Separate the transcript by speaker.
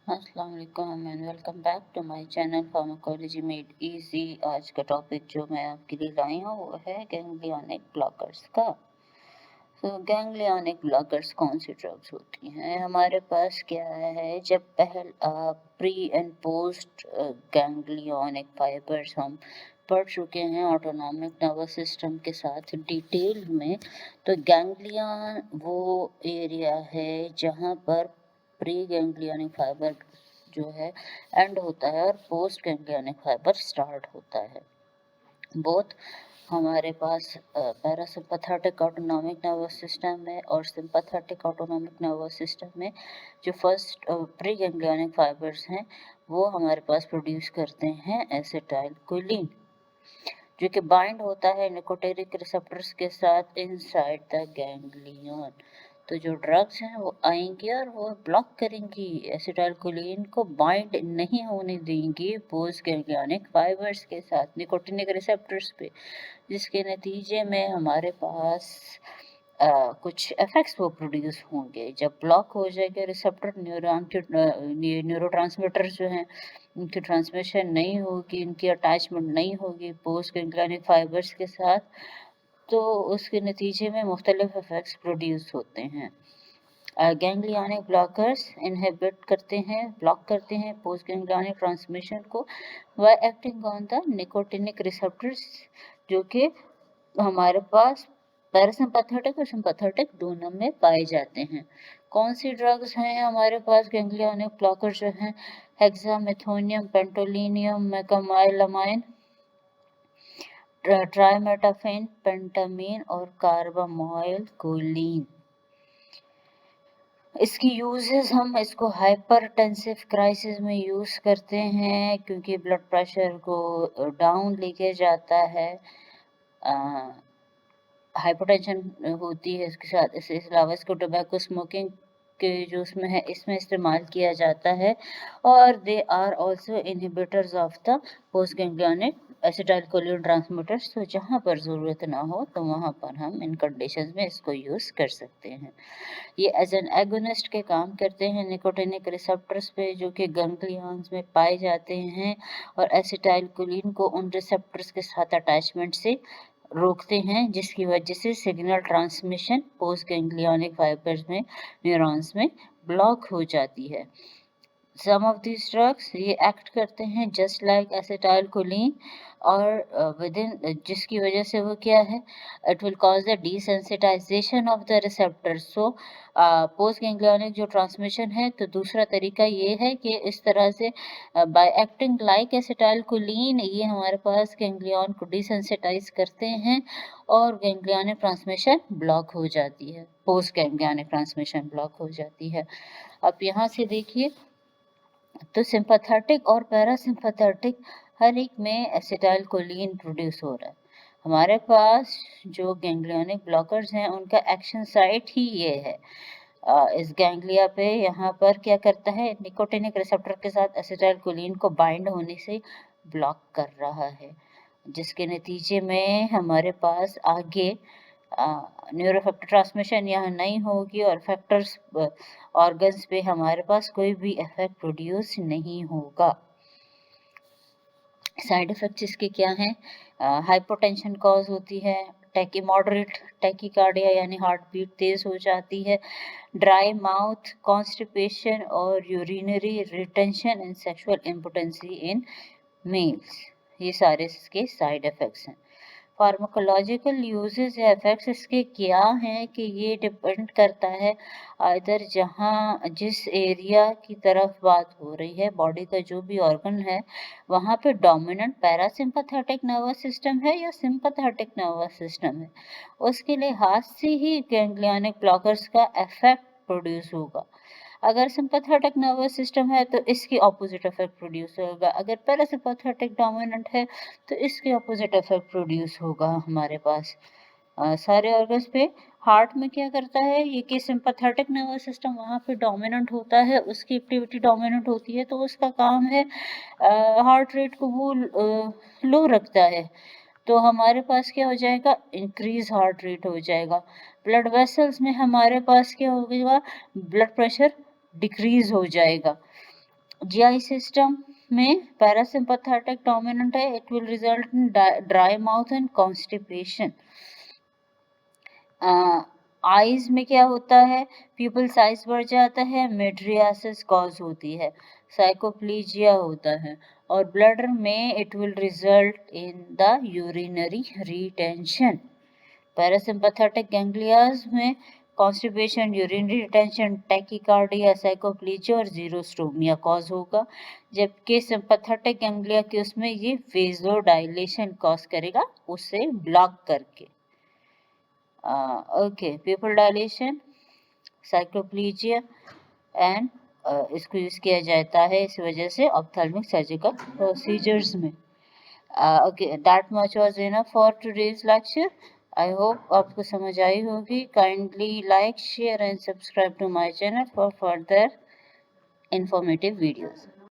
Speaker 1: अस्सलाम वालेकुम and welcome back to my channel pharmacology made easy. आज का टॉपिक जो मैं आपके लिए लाई हूँ वो है गैंग्लियोनिक ब्लॉकर्स का। तो गैंग्लियोनिक ब्लॉकर्स कौन सी ड्रग्स होती हैं हमारे पास? क्या है, जब pre and post ganglionic fibres हम पढ़ चुके हैं ऑटोनॉमिक नर्वस सिस्टम के साथ डिटेल में। तो गैंग्लियन वो एरिया है जहाँ पर प्री गैंग्लियोनिक फाइबर जो है एंड होता है और पोस्ट गैंग्लियोनिक फाइबर स्टार्ट होता है। बोथ हमारे पास पैरासिम्पैथेटिक ऑटोनॉमिक नर्वस सिस्टम में और सिंपैथेटिक ऑटोनॉमिक नर्वस सिस्टम में जो फर्स्ट प्री गैंग्लियोनिक फाइबर्स हैं वो हमारे पास प्रोड्यूस करते हैं एसिटाइलकोलिन, जो कि बाइंड होता है निकोटिनिक रिसेप्टर्स के साथ इनसाइड द गैंग्लियन। तो जो ड्रग्स हैं वो आएंगी और वो ब्लॉक करेंगी, एसिटाइलकोलिन को बाइंड नहीं होने देंगी पोस्ट गैंग्लियोनिक फाइबर्स के साथ निकोटिनिक रिसेप्टर्स पे, जिसके नतीजे में हमारे पास कुछ इफेक्ट्स वो प्रोड्यूस होंगे। जब ब्लॉक हो जाएगा रिसेप्टर न्यूरॉन के न्यूरोट्रांसमीटर जो हैं उनकी ट्रांसमिशन नहीं होगी, इनकी अटैचमेंट नहीं होगी पोस्ट गैंग्लियोनिक फाइबर्स के साथ, तो उसके नतीजे में मुख्तलिफ इफेक्ट्स प्रोड्यूस होते हैं। गैंग्लियोनिक ब्लॉकर्स इनहिबिट करते हैं, ब्लॉक करते हैं पोस्ट गैंग्लियोनिक ट्रांसमिशन को bye acting on the nicotinic receptors, जो कि हमारे पास पैरासिम्पैथेटिक और सिम्पैथेटिक दोनों में पाए जाते हैं। कौन सी ड्रग्स हैं हमारे पास गैंग्लियोनिक ब्लॉकर जो हैं? हेक्सामेथोनियम, पेंटोलिनियम, मेकामाइलामाइन, ट्राइमेटाफेन, पेंटामीन और कार्बामाइल कोलिन। इसकी यूजेस हम इसको हाइपरटेंसिव क्राइसिस में यूज़ करते हैं क्योंकि ब्लड प्रेशर को डाउन लेके जाता है। हाइपरटेंशन होती है इसके साथ। इसके अलावा इसको टोबैको स्मोकिंग के जो उसमें है इसमें इस्तेमाल किया जाता है और they are also inhibitors of the post ganglionic acetylcholine transmitters. तो जहाँ पर ज़रूरत ना हो तो वहाँ पर हम इन कंडीशंस में इसको यूज़ कर सकते हैं। ये एज एन एगोनिस्ट के काम करते हैं निकोटिनिक रिसेप्टर्स पे जो कि गैंग्लियंस में पाए जाते हैं और एसिटाइलकोलिन को उन रिसेप्टर्स के साथ अटैचमेंट से रोकते हैं, जिसकी वजह से signal transmission post ganglionic fibres में न्यूरॉन्स में ब्लॉक हो जाती है। सम ऑफ these ड्रग्स ये एक्ट करते हैं जस्ट लाइक एसिटाइलकोलिन और जिसकी वजह से वो क्या है, it will cause the desensitization of the receptor. So post ganglionic जो ट्रांसमिशन है, तो दूसरा तरीका ये है कि इस तरह से बाय एक्टिंग लाइक एसिटाइलकोलिन ये हमारे पास गैंग्लियन को डिसेंसिटाइज करते हैं और गैंग्लियोनिक ट्रांसमिशन ब्लॉक हो जाती है, पोस्ट गैंग्लियोनिक ट्रांसमिशन ब्लॉक हो जाती है। अब यहाँ से देखिए तो सिंपैथेटिक और पैरासिम्पैथेटिक हर एक में एसिटाइलकोलिन प्रोड्यूस हो रहा है। हमारे पास जो गैंग्लियोनिक ब्लॉकर्स हैं उनका एक्शन साइट ही ये है। इस गैंग्लिया पे यहाँ पर क्या करता है, निकोटिनिक रिसेप्टर के साथ एसिटाइलकोलिन को बाइंड होने से ब्लॉक कर रहा है, जिसके नतीजे में हमारे पास आगे न्यूरोफेक्टर ट्रांसमिशन यहाँ नहीं होगी और फैक्टर्स ऑर्गन्स पे हमारे पास कोई भी इफेक्ट प्रोड्यूस नहीं होगा। साइड इफेक्ट्स इसके क्या हैं? हाइपोटेंशन कॉज होती है, मॉडरेट टैकीकार्डिया यानी हार्ट बीट तेज हो जाती है, ड्राई माउथ, कॉन्स्टिपेशन और urinary retention and sexual impotency in males, ये सारे इसके साइड इफेक्ट्स हैं। फार्माकोलॉजिकल यूजेस या इफेक्ट्स इसके क्या हैं कि ये डिपेंड करता है इधर जहाँ जिस एरिया की तरफ बात हो रही है, बॉडी का जो भी ऑर्गन है वहाँ पे डोमिनेंट पैरासिम्पैथेटिक नर्वस सिस्टम है या सिंपैथेटिक नर्वस सिस्टम है, उसके लिहाज से ही गैंग्लियोनिक ब्लॉकर्स का इफेक्ट प्रोड्यूस होगा। अगर सिंपैथेटिक नर्वस सिस्टम है तो इसकी ऑपोजिट इफेक्ट प्रोड्यूस होगा, अगर पैरासिम्पैथेटिक डोमिनेंट है तो इसके ऑपोजिट इफेक्ट प्रोड्यूस होगा हमारे पास सारे ऑर्गन्स पे। हार्ट में क्या करता है ये कि सिंपैथेटिक नर्वस सिस्टम वहाँ पे डोमिनेंट होता है, उसकी एक्टिविटी डोमिनेंट होती है, तो उसका काम है हार्ट रेट को वो लो रखता है, तो हमारे पास क्या हो जाएगा, इंक्रीज हार्ट रेट हो जाएगा। ब्लड वेसल्स में हमारे पास क्या होगा, ब्लड प्रेशर डिक्रीज हो जाएगा। GI सिस्टम में पैरासिम्पथेटिक डोमिनेंट है, it will result in dry mouth and constipation. Eyes में क्या होता है, प्यूपिल साइज बढ़ जाता है, मेड्रियासिस कॉज होती है, साइकोप्लीजिया होता है, और ब्लडर में it will result in the urinary retention. Parasympathetic ganglia में कॉन्स्टिपेशन, यूरिनरी रिटेंशन, टैकीकार्डिया, साइकोप्लीजिया और जीरोस्टोमिया कॉज होगा, जबकि सिंपैथेटिक गैंग्लिया के उसमें ये वेज़ोडाइलेशन कॉज करेगा, उसे ब्लॉक करके। Okay, pupil dilation, cycloplegia and इसको यूज किया जाता है इस वजह से ऑप्थेल्मिक सर्जिकल प्रोसीजर्स में। Okay, that much was enough for today's lecture. I hope आपको समझ आई होगी। Kindly like, share and subscribe to my channel for further informative videos.